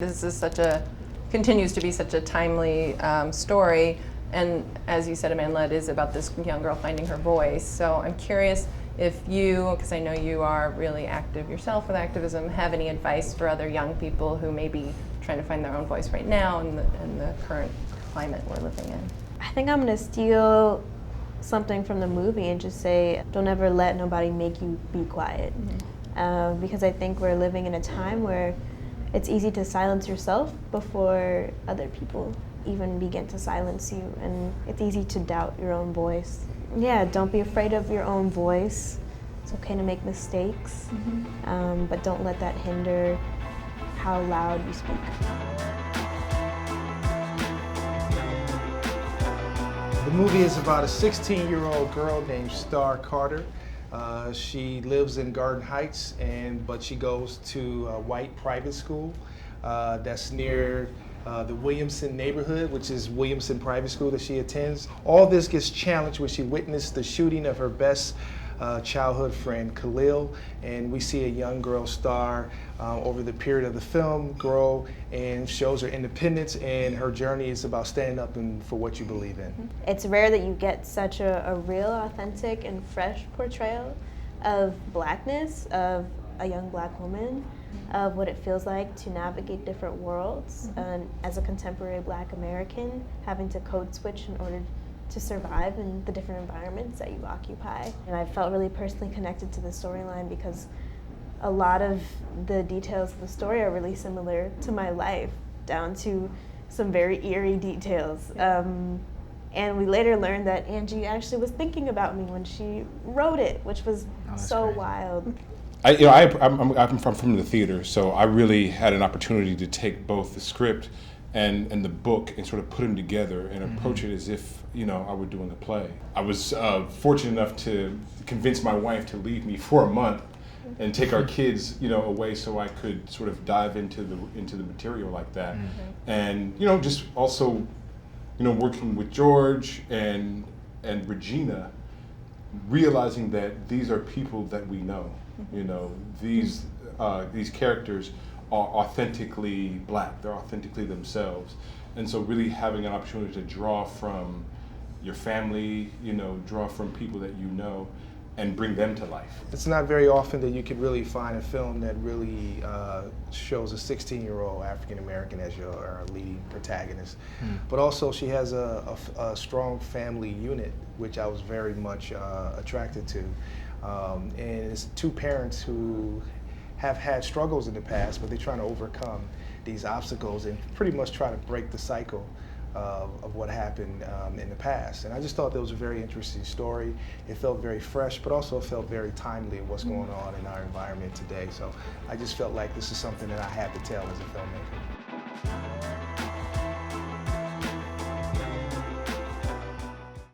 This is continues to be such a timely story, and as you said, Amandla, it is about this young girl finding her voice. So I'm curious if you, because I know you are really active yourself with activism, have any advice for other young people who may be trying to find their own voice right now in the current climate we're living in? I think I'm going to steal something from the movie and just say, don't ever let nobody make you be quiet. Mm-hmm. Because I think we're living in a time where it's easy to silence yourself before other people even begin to silence you, and it's easy to doubt your own voice. Yeah, don't be afraid of your own voice. It's okay to make mistakes, mm-hmm. But don't let that hinder how loud you speak. The movie is about a 16-year-old girl named Starr Carter. She lives in Garden Heights, but she goes to a white private school that's near the Williamson neighborhood, which is Williamson Private School that she attends. All this gets challenged when she witnessed the shooting of her best childhood friend, Khalil, and we see a young girl, Starr, over the period of the film grow and shows her independence, and her journey is about standing up for what you believe in. It's rare that you get such a real, authentic, and fresh portrayal of blackness, of a young black woman, of what it feels like to navigate different worlds, and as a contemporary black American, having to code switch in order to survive in the different environments that you occupy. And I felt really personally connected to the storyline because a lot of the details of the story are really similar to my life, down to some very eerie details. And we later learned that Angie actually was thinking about me when she wrote it, which was so crazy. Wild. I'm from the theater, so I really had an opportunity to take both the script and the book and sort of put them together and approach it as if, I were doing the play. I was fortunate enough to convince my wife to leave me for a month and take our kids, away so I could sort of dive into the material like that. And, just also, working with George and Regina, realizing that these are people that we know. These characters are authentically black, they're authentically themselves. And so really having an opportunity to draw from your family, draw from people that you know, and bring them to life. It's not very often that you could really find a film that really shows a 16-year-old African American as your leading protagonist. But also she has a strong family unit, which I was very much attracted to. And it's two parents who have had struggles in the past, but they're trying to overcome these obstacles and pretty much try to break the cycle of what happened in the past. And I just thought that was a very interesting story. It felt very fresh, but also felt very timely of what's going on in our environment today. So I just felt like this is something that I had to tell as a filmmaker.